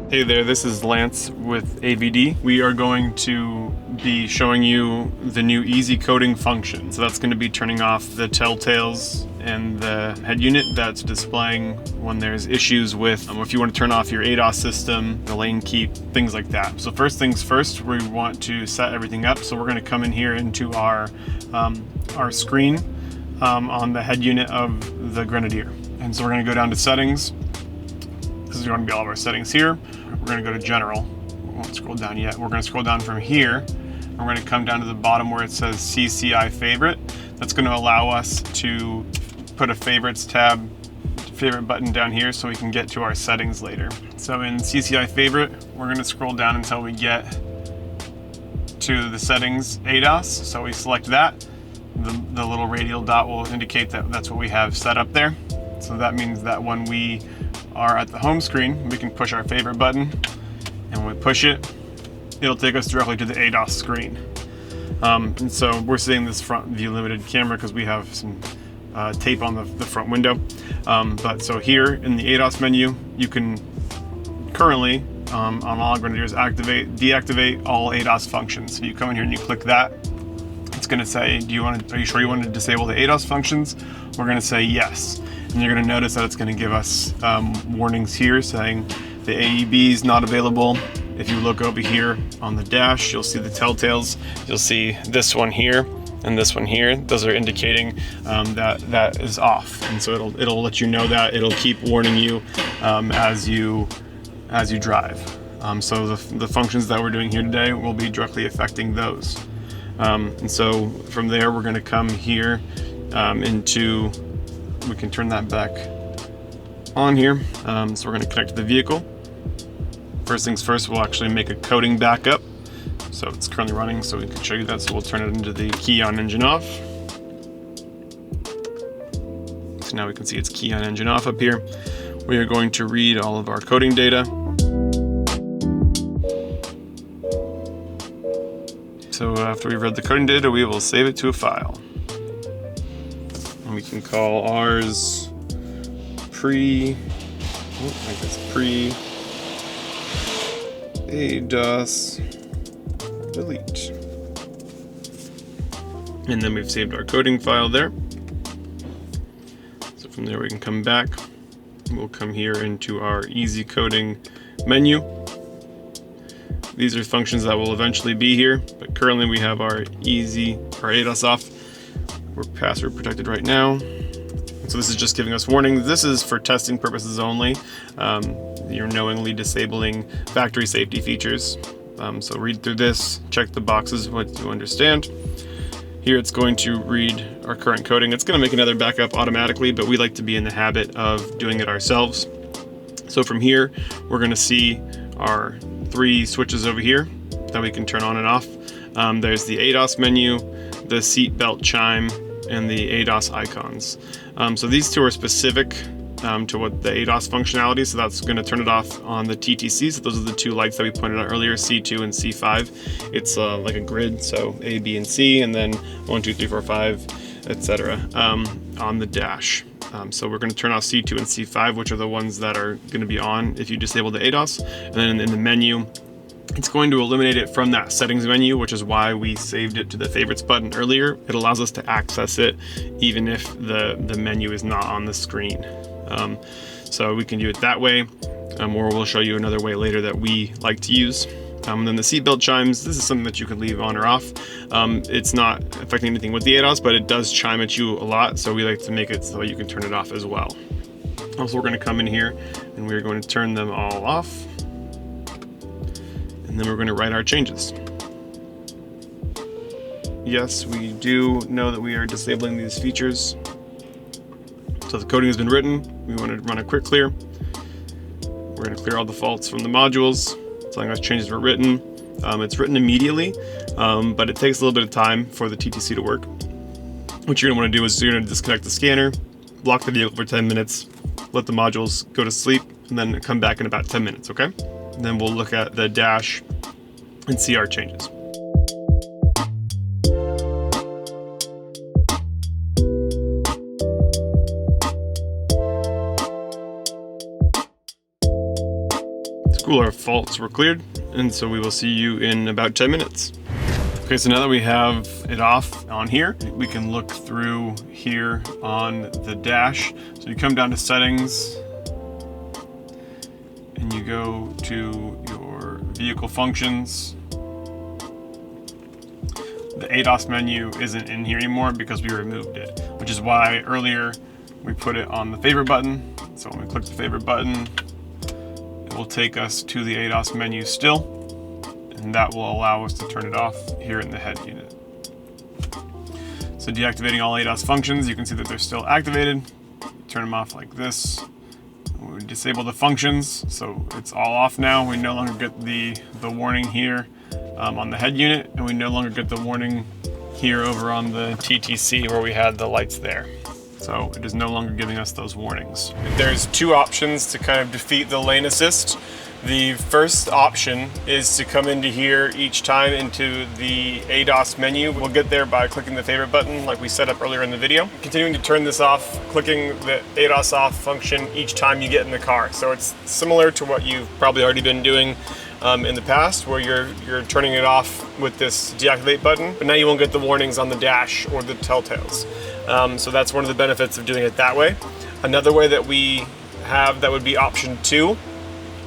Hey there, this is Lance with AVD. We are going to be showing you the new easy coding function. So that's going to be turning off the telltales and the head unit that's displaying when there's issues with, if you want to turn off your ADAS system, the lane keep, things like that. So first things first, we want to set everything up. So we're going to come in here into our screen on the head unit of the Grenadier. And so we're going to go down to settings. This is going to be all of our settings here. We're going to go to general. We won't scroll down yet. We're going to scroll down from here. We're going to come down to the bottom where it says CCI favorite. That's going to allow us to put a favorites tab, favorite button down here so we can get to our settings later. So in CCI favorite, we're going to scroll down until we get to the settings ADAS. So we select that. The little radial dot will indicate that that's what we have set up there. So that means that when we are at the home screen, we can push our favorite button, and when we push it, it'll take us directly to the ADAS screen. And so we're seeing this front view limited camera because we have some tape on the front window. But so here in the ADAS menu, you can currently, on all Grenadiers, deactivate all ADAS functions. So you come in here and you click that. It's going to say, are you sure you want to disable the ADAS functions? We're going to say yes. And you're going to notice that it's going to give us warnings here saying the AEB is not available. If you look over here on the dash, you'll see the telltales. You'll see this one here and this one here. Those are indicating that is off. And so it'll let you know that. It'll keep warning you as you drive. So the functions that we're doing here today will be directly affecting those. And so from there, we're going to come here into, we can turn that back on here. So we're going to connect to the vehicle. First things first, we'll actually make a coding backup. So it's currently running, so we can show you that. So we'll turn it into the key on, engine off. So now we can see it's key on, engine off up here. We are going to read all of our coding data. So after we've read the coding data, we will save it to a file. And we can call ours pre-ADAS delete. And then we've saved our coding file there. So from there we can come back. We'll come here into our easy coding menu. These are functions that will eventually be here, but currently we have our ADAS off. We're password protected right now. So this is just giving us warning. This is for testing purposes only. You're knowingly disabling factory safety features. So read through this, check the boxes, what you understand. Here it's going to read our current coding. It's going to make another backup automatically, but we like to be in the habit of doing it ourselves. So from here, we're going to see our 3 switches over here that we can turn on and off. There's the ADAS menu, the Seatbelt chime, and the ADAS icons. So these 2 are specific to what the ADAS functionality, so that's going to turn it off on the TTC. So those are the 2 lights that we pointed out earlier, C2 and C5. It's like a grid, so A, B, and C, and then 1, 2, 3, 4, 5, etc. On the dash. So we're going to turn off C2 and C5, which are the ones that are going to be on if you disable the ADAS. And then in the menu, it's going to eliminate it from that settings menu, which is why we saved it to the favorites button earlier. It allows us to access it even if the menu is not on the screen. So we can do it that way, or we'll show you another way later that we like to use. And then the seatbelt chimes, this is something that you can leave on or off. It's not affecting anything with the ADAS, but it does chime at you a lot, so we like to make it so you can turn it off as well. Also, we're going to come in here and we're going to turn them all off. And then we're going to write our changes. Yes, we do know that we are disabling these features. So the coding has been written. We want to run a quick clear. We're going to clear all the faults from the modules. Telling us changes were written. It's written immediately, but it takes a little bit of time for the TTC to work. What you're going to want to do is you're going to disconnect the scanner, block the vehicle for 10 minutes, let the modules go to sleep, and then come back in about 10 minutes, okay? And then we'll look at the dash and see our changes. Cool, our faults were cleared, and so we will see you in about 10 minutes. Okay, so now that we have it off on here, we can look through here on the dash. So you come down to settings, and you go to your vehicle functions. The ADAS menu isn't in here anymore because we removed it, which is why earlier we put it on the favorite button. So when we click the favorite button, it will take us to the ADAS menu still. And that will allow us to turn it off here in the head unit. So deactivating all ADAS functions, you can see that they're still activated. Turn them off like this. We disable the functions, so it's all off now. We no longer get the warning here on the head unit, and we no longer get the warning here over on the TTC where we had the lights there. So it is no longer giving us those warnings. There's two options to kind of defeat the lane assist. The first option is to come into here each time into the ADAS menu. We'll get there by clicking the favorite button like we set up earlier in the video. Continuing to turn this off, clicking the ADAS off function each time you get in the car. So it's similar to what you've probably already been doing in the past, where you're turning it off with this deactivate button, but now you won't get the warnings on the dash or the telltales. So that's one of the benefits of doing it that way. Another way that we have that would be option 2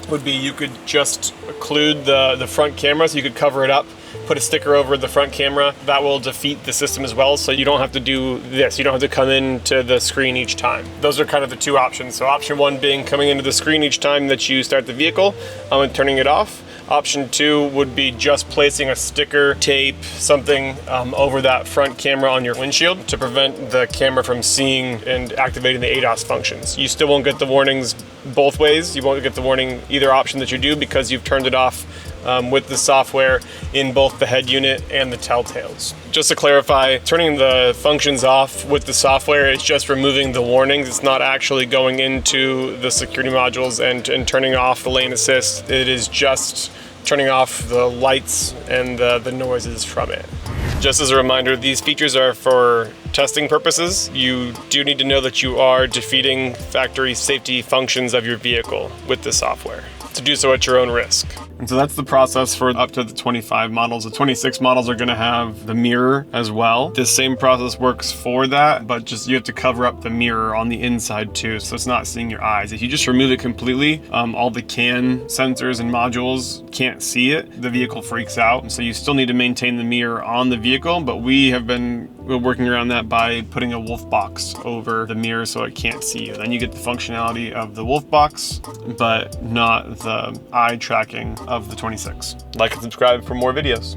would be you could just occlude the front camera, so you could cover it up, put a sticker over the front camera. That will defeat the system as well, so you don't have to do this. You don't have to come into the screen each time. Those are kind of the two options. So option 1 being coming into the screen each time that you start the vehicle and turning it off. Option 2 would be just placing a sticker, tape, something over that front camera on your windshield to prevent the camera from seeing and activating the ADAS functions. You still won't get the warnings both ways. You won't get the warning either option that you do because you've turned it off with the software in both the head unit and the telltales. Just to clarify, turning the functions off with the software is just removing the warnings. It's not actually going into the security modules and turning off the lane assist. It is just turning off the lights and the noises from it. Just as a reminder, these features are for testing purposes. You do need to know that you are defeating factory safety functions of your vehicle with the software. To do so at your own risk. And so that's the process for up to the 25 models. The 26 models are gonna have the mirror as well. This same process works for that, but just you have to cover up the mirror on the inside too, so it's not seeing your eyes. If you just remove it completely, all the CAN sensors and modules can't see it. The vehicle freaks out. And so you still need to maintain the mirror on the vehicle, but we have been working around that by putting a wolf box over the mirror so it can't see you. Then you get the functionality of the wolf box, but not the eye tracking of the 26. Like and subscribe for more videos.